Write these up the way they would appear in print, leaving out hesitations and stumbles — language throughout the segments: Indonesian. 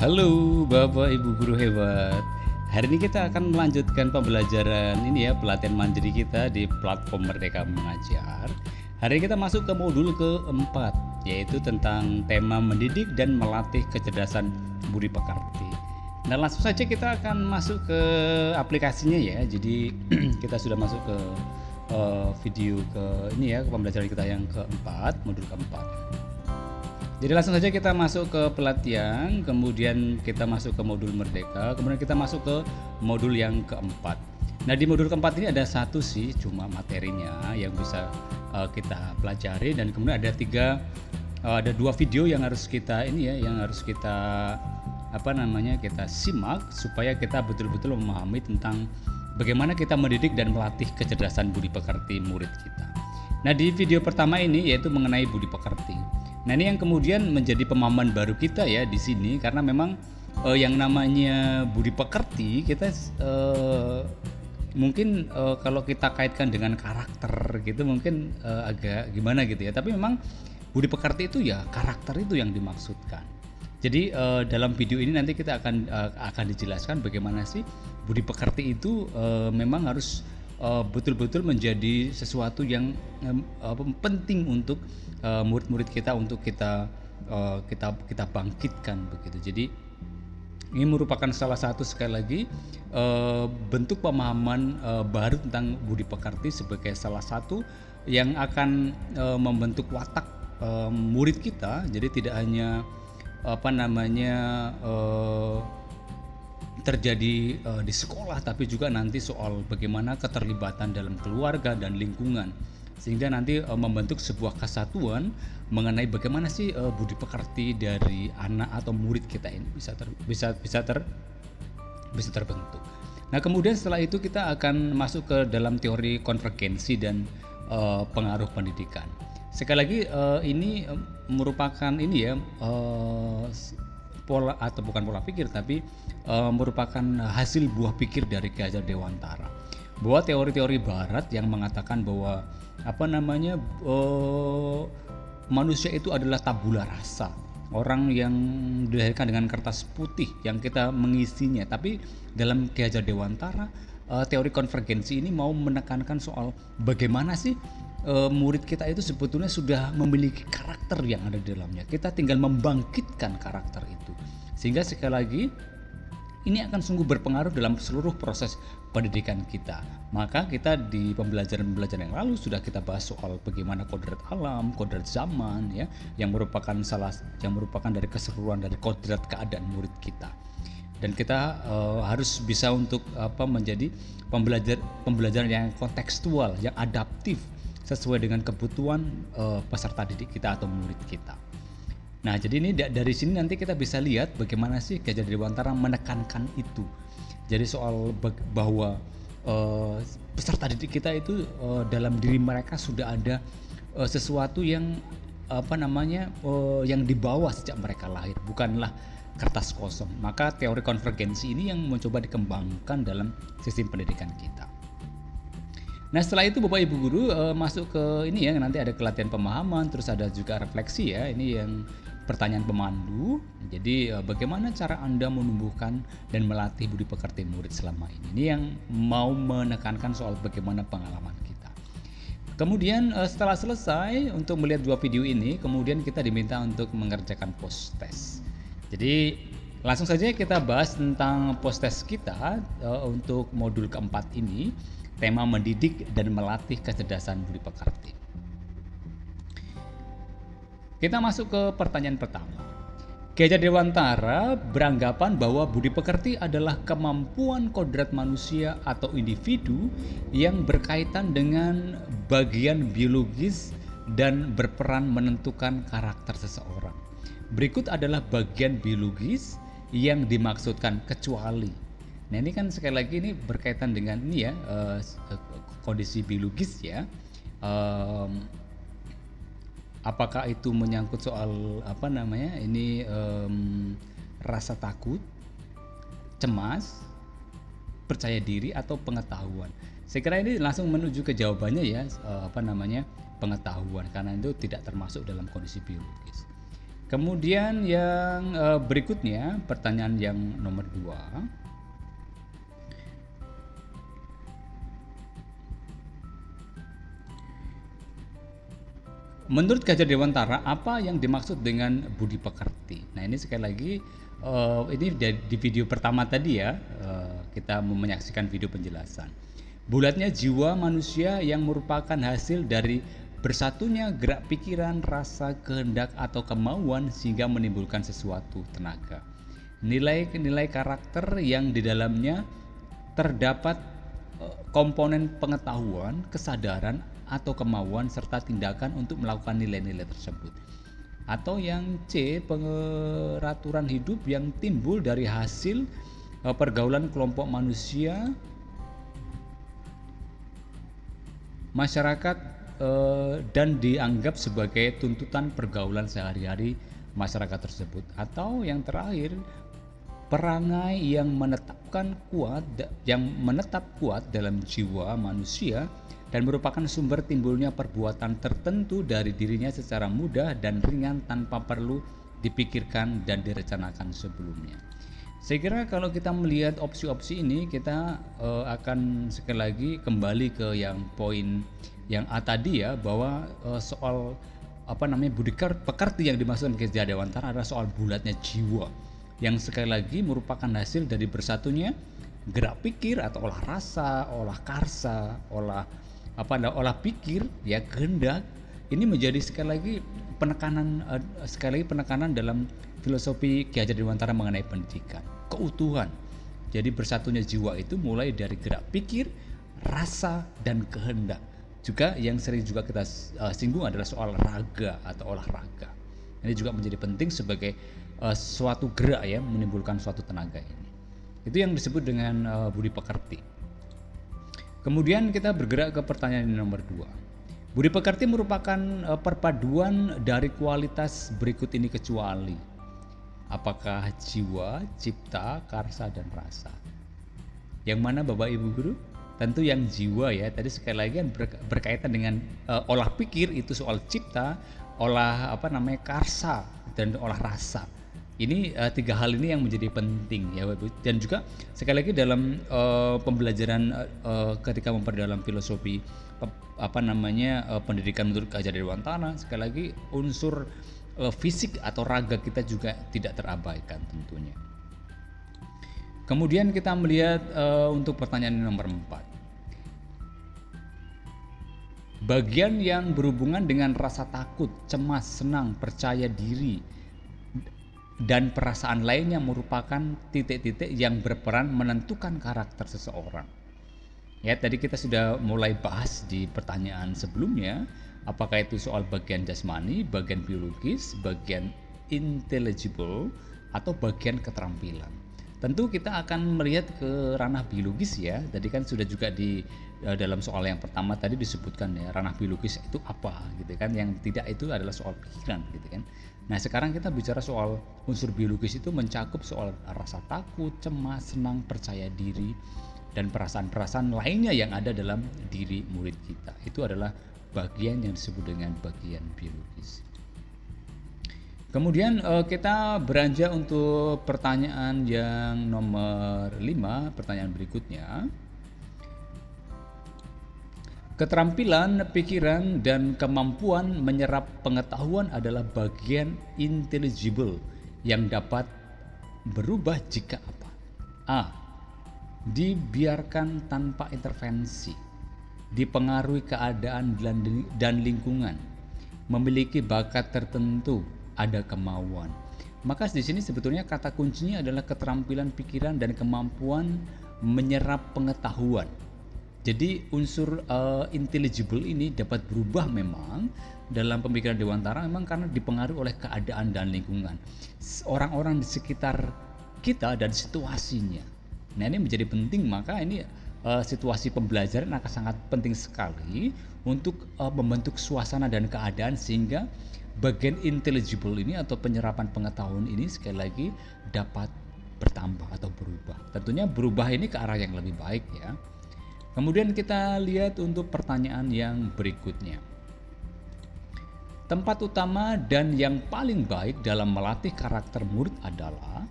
Halo Bapak Ibu guru hebat. Hari ini kita akan melanjutkan pembelajaran ini ya, pelatihan mandiri kita di platform Merdeka Mengajar. Hari ini kita masuk ke modul keempat, yaitu tentang tema mendidik dan melatih kecerdasan budi pekerti. Nah, langsung saja kita akan masuk ke aplikasinya ya. Jadi kita sudah masuk ke video ke ini ya, ke pembelajaran kita yang keempat, modul keempat. Jadi langsung saja kita masuk ke pelatihan, kemudian kita masuk ke modul Merdeka, kemudian kita masuk ke modul yang keempat. Nah, di modul keempat ini ada satu sih cuma materinya yang bisa kita pelajari, dan kemudian ada dua video yang harus kita kita simak supaya kita betul-betul memahami tentang bagaimana kita mendidik dan melatih kecerdasan budi pekerti murid kita. Nah, di video pertama ini yaitu mengenai budi pekerti. Nah, ini yang kemudian menjadi pemahaman baru kita ya di sini, karena memang yang namanya budi pekerti kita mungkin kalau kita kaitkan dengan karakter gitu mungkin agak gimana gitu ya. Tapi memang budi pekerti itu ya karakter itu yang dimaksudkan. Jadi dalam video ini nanti kita akan dijelaskan bagaimana sih budi pekerti itu memang harus betul-betul menjadi sesuatu yang penting untuk murid-murid kita, untuk kita bangkitkan begitu. Jadi ini merupakan salah satu, sekali lagi, bentuk pemahaman baru tentang budi pekerti sebagai salah satu yang akan membentuk watak murid kita. Jadi tidak hanya terjadi di sekolah, tapi juga nanti soal bagaimana keterlibatan dalam keluarga dan lingkungan, sehingga nanti membentuk sebuah kesatuan mengenai bagaimana sih budi pekerti dari anak atau murid kita ini bisa terbentuk. Nah, kemudian setelah itu kita akan masuk ke dalam teori konvergensi dan pengaruh pendidikan. Sekali lagi ini merupakan pola, atau bukan pola pikir, tapi merupakan hasil buah pikir dari Ki Hajar Dewantara, bahwa teori-teori Barat yang mengatakan bahwa manusia itu adalah tabula rasa, orang yang dilahirkan dengan kertas putih yang kita mengisinya. Tapi dalam Ki Hajar Dewantara, teori konvergensi ini mau menekankan soal bagaimana sih murid kita itu sebetulnya sudah memiliki karakter yang ada di dalamnya. Kita tinggal membangkitkan karakter itu, sehingga sekali lagi ini akan sungguh berpengaruh dalam seluruh proses pendidikan kita. Maka kita di pembelajaran yang lalu sudah kita bahas soal bagaimana kodrat alam, kodrat zaman ya, yang merupakan dari keseluruhan dari kodrat keadaan murid kita. Dan kita harus bisa untuk menjadi pembelajaran yang kontekstual, yang adaptif, sesuai dengan kebutuhan peserta didik kita atau murid kita. Nah, jadi ini dari sini nanti kita bisa lihat bagaimana sih Ki Hajar Dewantara menekankan itu. Jadi soal bahwa peserta didik kita itu dalam diri mereka sudah ada sesuatu yang yang dibawa sejak mereka lahir, bukanlah kertas kosong. Maka teori konvergensi ini yang mencoba dikembangkan dalam sistem pendidikan kita. Nah, setelah itu Bapak Ibu guru masuk ke ini ya, nanti ada kelatihan pemahaman, terus ada juga refleksi ya. Ini yang pertanyaan pemandu. Jadi bagaimana cara Anda menumbuhkan dan melatih budi pekerti murid selama ini. Ini yang mau menekankan soal bagaimana pengalaman kita. Kemudian setelah selesai untuk melihat dua video ini, kemudian kita diminta untuk mengerjakan post test. Jadi langsung saja kita bahas tentang post test kita untuk modul keempat ini. Tema mendidik dan melatih kecerdasan budi pekerti. Kita masuk ke pertanyaan pertama. Ki Hajar Dewantara beranggapan bahwa budi pekerti adalah kemampuan kodrat manusia atau individu yang berkaitan dengan bagian biologis dan berperan menentukan karakter seseorang. Berikut adalah bagian biologis yang dimaksudkan kecuali. Nah, ini kan sekali lagi ini berkaitan dengan ini ya, kondisi biologis ya. Apakah itu menyangkut soal rasa takut, cemas, percaya diri, atau pengetahuan? Saya kira ini langsung menuju ke jawabannya ya, pengetahuan, karena itu tidak termasuk dalam kondisi biologis. Kemudian yang berikutnya, pertanyaan yang nomor 2. Menurut Gajah Dewantara, apa yang dimaksud dengan budi pekerti? Nah, ini sekali lagi ini di video pertama tadi ya, kita menyaksikan video penjelasan. Bulatnya jiwa manusia yang merupakan hasil dari bersatunya gerak pikiran, rasa, kehendak atau kemauan sehingga menimbulkan sesuatu tenaga. Nilai-nilai karakter yang di dalamnya terdapat komponen pengetahuan, kesadaran, atau kemauan serta tindakan untuk melakukan nilai-nilai tersebut. Atau yang C, pengeraturan hidup yang timbul dari hasil pergaulan kelompok manusia, masyarakat, dan dianggap sebagai tuntutan pergaulan sehari-hari masyarakat tersebut. Atau yang terakhir, perangai yang menetap kuat dalam jiwa manusia dan merupakan sumber timbulnya perbuatan tertentu dari dirinya secara mudah dan ringan tanpa perlu dipikirkan dan direncanakan sebelumnya. Saya kira kalau kita melihat opsi-opsi ini, kita akan sekali lagi kembali ke yang poin yang A tadi ya, bahwa soal budi pekerti yang dimaksudkan Gajah Dewantara adalah soal bulatnya jiwa yang sekali lagi merupakan hasil dari bersatunya gerak pikir atau olah rasa, olah karsa, olah pikir ya, kehendak. Ini menjadi sekali lagi penekanan dalam filosofi Ki Hajar Dewantara mengenai pendidikan, keutuhan. Jadi bersatunya jiwa itu mulai dari gerak pikir, rasa, dan kehendak. Juga yang sering juga kita singgung adalah soal raga atau olahraga. Ini juga menjadi penting sebagai suatu gerak ya, menimbulkan suatu tenaga ini. Itu yang disebut dengan budi pekerti. Kemudian kita bergerak ke pertanyaan nomor 2. Budi pekerti merupakan perpaduan dari kualitas berikut ini kecuali. Apakah jiwa, cipta, karsa, dan rasa? Yang mana Bapak Ibu Guru? Tentu yang jiwa ya. Tadi sekali lagi berkaitan dengan olah pikir, itu soal cipta, olah karsa, dan olah rasa. Ini tiga hal ini yang menjadi penting ya Bapak. Dan juga sekali lagi dalam pembelajaran ketika memperdalam filosofi pendidikan menurut Gajah Dewantara, sekali lagi unsur fisik atau raga kita juga tidak terabaikan tentunya. Kemudian kita melihat untuk pertanyaan nomor 4. Bagian yang berhubungan dengan rasa takut, cemas, senang, percaya diri, dan perasaan lainnya merupakan titik-titik yang berperan menentukan karakter seseorang. Ya, tadi kita sudah mulai bahas di pertanyaan sebelumnya, apakah itu soal bagian jasmani, bagian biologis, bagian intelligible, atau bagian keterampilan. Tentu kita akan melihat ke ranah biologis ya. Tadi kan sudah juga di dalam soal yang pertama tadi disebutkan ya, ranah biologis itu apa gitu kan. Yang tidak itu adalah soal pikiran gitu kan. Nah, sekarang kita bicara soal unsur biologis itu mencakup soal rasa takut, cemas, senang, percaya diri, dan perasaan-perasaan lainnya yang ada dalam diri murid kita. Itu adalah bagian yang disebut dengan bagian biologis. Kemudian kita beranjak untuk pertanyaan yang nomor 5, pertanyaan berikutnya. Keterampilan, pikiran, dan kemampuan menyerap pengetahuan adalah bagian intelligible yang dapat berubah jika apa? A. Dibiarkan tanpa intervensi, dipengaruhi keadaan dan lingkungan, memiliki bakat tertentu, ada kemauan. Maka di sini sebetulnya kata kuncinya adalah keterampilan pikiran dan kemampuan menyerap pengetahuan. Jadi unsur intelligible ini dapat berubah memang dalam pemikiran Dewantara memang karena dipengaruhi oleh keadaan dan lingkungan, orang-orang di sekitar kita dan situasinya. Nah, ini menjadi penting, maka ini situasi pembelajaran akan sangat penting sekali untuk membentuk suasana dan keadaan sehingga bagian intelligible ini atau penyerapan pengetahuan ini sekali lagi dapat bertambah atau berubah. Tentunya berubah ini ke arah yang lebih baik ya. Kemudian kita lihat untuk pertanyaan yang berikutnya. Tempat utama dan yang paling baik dalam melatih karakter murid adalah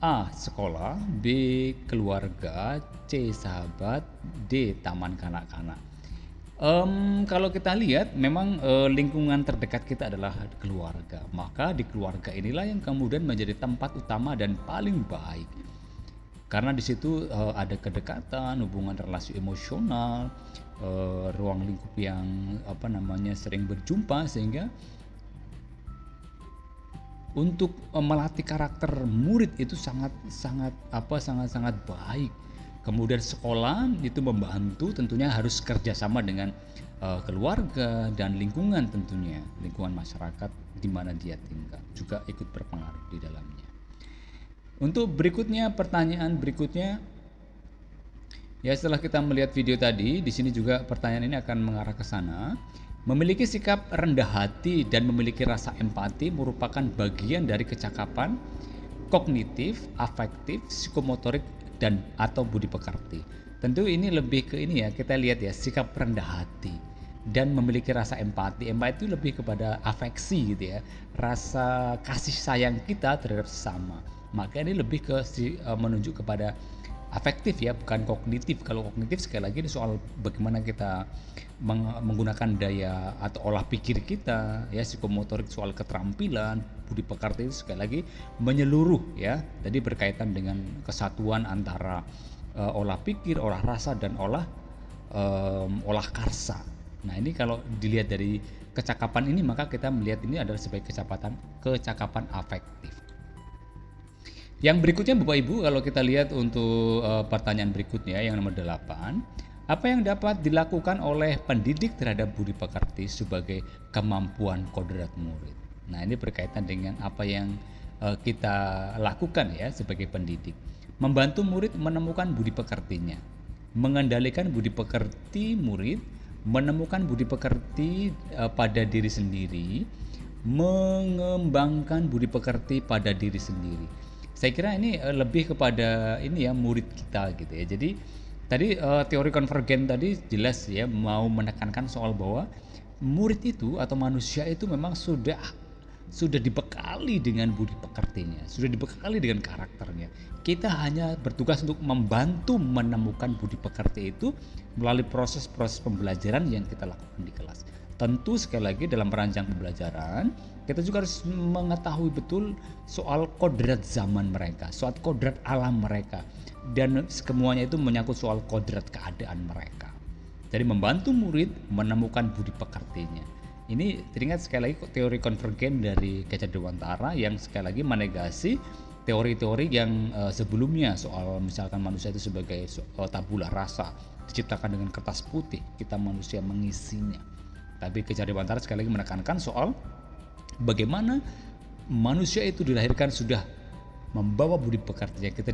A. Sekolah, B. Keluarga, C. Sahabat, D. Taman kanak-kanak. Kalau kita lihat memang lingkungan terdekat kita adalah keluarga. Maka di keluarga inilah yang kemudian menjadi tempat utama dan paling baik. Karena di situ ada kedekatan, hubungan relasi emosional, ruang lingkup yang sering berjumpa, sehingga untuk melatih karakter murid itu sangat baik. Kemudian sekolah itu membantu, tentunya harus kerjasama dengan keluarga dan lingkungan, tentunya lingkungan masyarakat di mana dia tinggal juga ikut berpengaruh di dalamnya. Untuk berikutnya, pertanyaan berikutnya, ya setelah kita melihat video tadi, di sini juga pertanyaan ini akan mengarah ke sana. Memiliki sikap rendah hati dan memiliki rasa empati merupakan bagian dari kecakapan kognitif, afektif, psikomotorik dan atau budi pekerti. Tentu ini lebih ke ini ya, kita lihat ya, sikap rendah hati dan memiliki rasa empati. Empati itu lebih kepada afeksi gitu ya, rasa kasih sayang kita terhadap sesama. Maka ini lebih ke menunjuk kepada afektif ya, bukan kognitif. Kalau kognitif sekali lagi ini soal bagaimana kita menggunakan daya atau olah pikir kita ya, psikomotorik soal keterampilan, budi pekerti itu sekali lagi menyeluruh ya. Jadi berkaitan dengan kesatuan antara olah pikir, olah rasa dan olah karsa. Nah, ini kalau dilihat dari kecakapan ini, maka kita melihat ini adalah sebagai kecakapan afektif. Yang berikutnya Bapak Ibu, kalau kita lihat untuk pertanyaan berikutnya yang nomor 8, apa yang dapat dilakukan oleh pendidik terhadap budi pekerti sebagai kemampuan kodrat murid? Nah, ini berkaitan dengan apa yang kita lakukan ya sebagai pendidik. Membantu murid menemukan budi pekertinya, mengendalikan budi pekerti murid, menemukan budi pekerti pada diri sendiri, mengembangkan budi pekerti pada diri sendiri. Saya kira ini lebih kepada ini ya, murid kita gitu ya. Jadi tadi teori konvergen tadi jelas ya, mau menekankan soal bahwa murid itu atau manusia itu memang sudah dibekali dengan budi pekertinya, sudah dibekali dengan karakternya. Kita hanya bertugas untuk membantu menemukan budi pekerti itu melalui proses-proses pembelajaran yang kita lakukan di kelas. Tentu sekali lagi dalam merancang pembelajaran kita juga harus mengetahui betul soal kodrat zaman mereka, soal kodrat alam mereka, dan semuanya itu menyangkut soal kodrat keadaan mereka. Jadi membantu murid menemukan budi pekertinya. Ini teringat sekali lagi teori konvergen dari Gajah Dewantara yang sekali lagi menegasi teori-teori yang sebelumnya soal misalkan manusia itu sebagai tabula rasa, diciptakan dengan kertas putih, kita manusia mengisinya. Tapi Gajah Dewantara sekali lagi menekankan soal bagaimana manusia itu dilahirkan sudah membawa budi pekertinya. Kita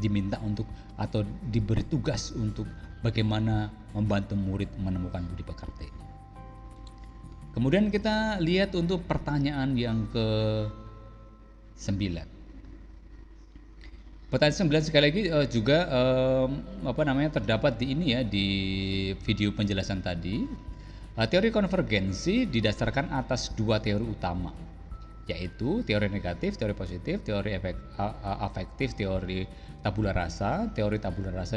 diminta untuk atau diberi tugas untuk bagaimana membantu murid menemukan budi pekertinya. Kemudian kita lihat untuk pertanyaan yang ke-9. Pertanyaan 9 sekali lagi juga terdapat di ini ya, di video penjelasan tadi. Teori konvergensi didasarkan atas dua teori utama, yaitu teori negatif, teori positif, teori afektif, teori tabula rasa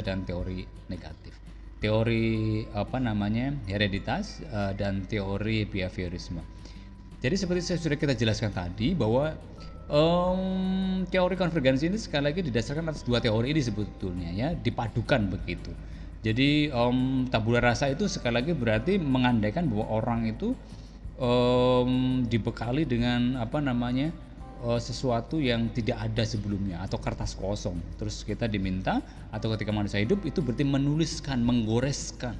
dan teori negatif. Teori hereditas dan teori behaviorisme. Jadi seperti sudah kita jelaskan tadi bahwa teori konvergensi ini sekali lagi didasarkan atas dua teori ini sebetulnya ya, dipadukan begitu. Jadi tabula rasa itu sekali lagi berarti mengandaikan bahwa orang itu dibekali dengan sesuatu yang tidak ada sebelumnya atau kertas kosong. Terus kita diminta atau ketika manusia hidup itu berarti menuliskan, menggoreskan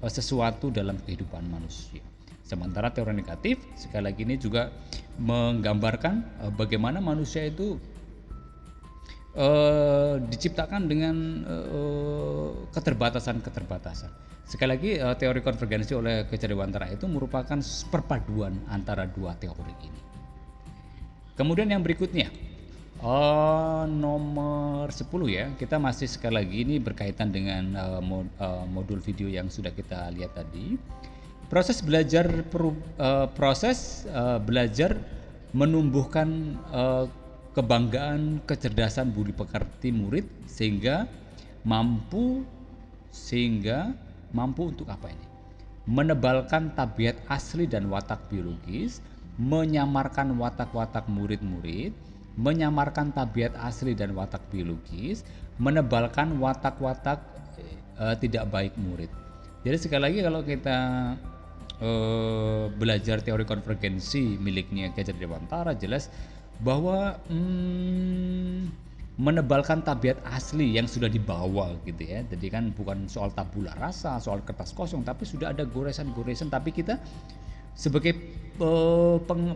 sesuatu dalam kehidupan manusia. Sementara teori negatif sekali lagi ini juga menggambarkan bagaimana manusia itu diciptakan dengan keterbatasan. Sekali lagi teori konvergensi oleh Gajah Dewantara itu merupakan perpaduan antara dua teori ini. Kemudian yang berikutnya nomor 10 ya, kita masih sekali lagi ini berkaitan dengan modul video yang sudah kita lihat tadi. Proses belajar menumbuhkan kebanggaan, kecerdasan, budi pekerti murid mampu sehingga mampu untuk apa ini? Menebalkan tabiat asli dan watak biologis, menyamarkan watak-watak murid-murid, menyamarkan tabiat asli dan watak biologis, menebalkan watak-watak tidak baik murid. Jadi sekali lagi kalau kita belajar teori konvergensi miliknya Ki Hajar Dewantara, jelas bahwa menebalkan tabiat asli yang sudah dibawa gitu ya. Jadi kan bukan soal tabula rasa, soal kertas kosong, tapi sudah ada goresan-goresan. Tapi kita sebagai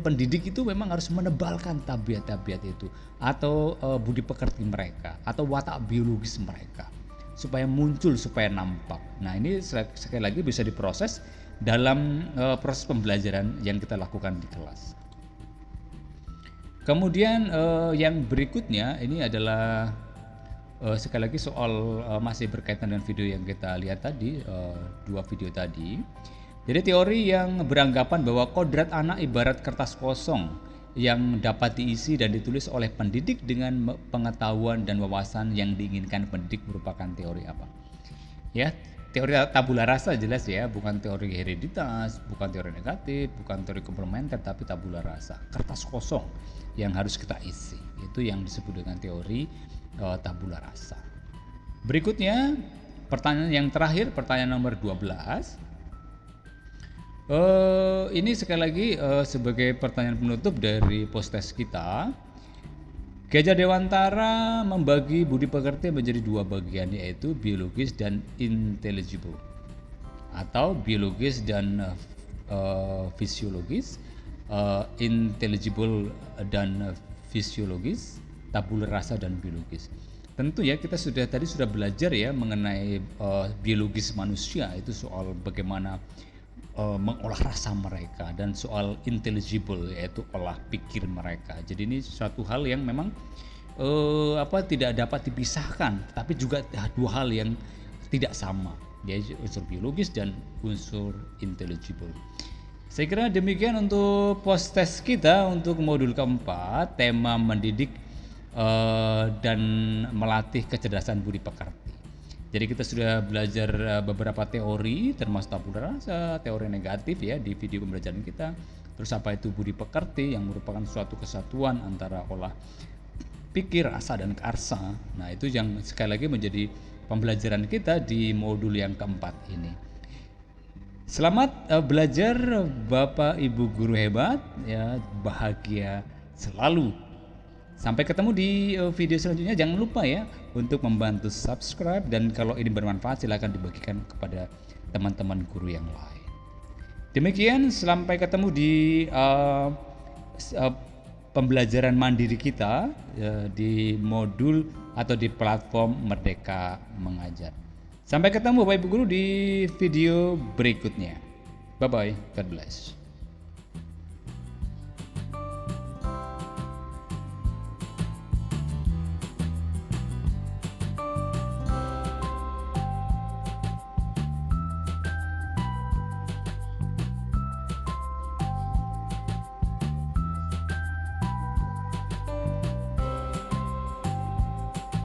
pendidik itu memang harus menebalkan tabiat-tabiat itu, atau budi pekerti mereka, atau watak biologis mereka, supaya muncul, supaya nampak. Nah ini sekali lagi bisa diproses dalam proses pembelajaran yang kita lakukan di kelas. Kemudian yang berikutnya ini adalah sekali lagi soal masih berkaitan dengan video yang kita lihat tadi, dua video tadi. Jadi teori yang beranggapan bahwa kodrat anak ibarat kertas kosong yang dapat diisi dan ditulis oleh pendidik dengan pengetahuan dan wawasan yang diinginkan pendidik merupakan teori apa? Ya, teori tabula rasa jelas ya, bukan teori hereditas, bukan teori negatif, bukan teori komplementer, tapi tabula rasa, kertas kosong yang harus kita isi. Itu yang disebut dengan teori tabula rasa. Berikutnya, pertanyaan yang terakhir, pertanyaan nomor 12. Ini sekali lagi sebagai pertanyaan penutup dari post-test kita. Ki Hajar Dewantara membagi budi pekerti menjadi dua bagian, yaitu biologis dan intelligible, atau biologis dan fisiologis, intelligible dan fisiologis, tabula rasa dan biologis. Tentu ya kita tadi sudah belajar ya mengenai biologis manusia, itu soal bagaimana mengolah rasa mereka, dan soal intelligible yaitu olah pikir mereka. Jadi ini suatu hal yang memang tidak dapat dipisahkan, tapi juga dua hal yang tidak sama, yaitu unsur biologis dan unsur intelligible. Saya kira demikian untuk post test kita untuk modul keempat, tema mendidik dan melatih kecerdasan budi pekerti. Jadi kita sudah belajar beberapa teori, termasuk tabula rasa, teori negatif ya di video pembelajaran kita. Terus apa itu budi pekerti, yang merupakan suatu kesatuan antara olah pikir, rasa, dan karsa. Nah itu yang sekali lagi menjadi pembelajaran kita di modul yang keempat ini. Selamat belajar Bapak Ibu guru hebat ya, bahagia selalu. Sampai ketemu di video selanjutnya. Jangan lupa ya untuk membantu subscribe, dan kalau ini bermanfaat silahkan dibagikan kepada teman-teman guru yang lain. Demikian, sampai ketemu di pembelajaran mandiri kita di modul atau di platform Merdeka Mengajar. Sampai ketemu Bapak Ibu guru di video berikutnya. Bye bye, God bless.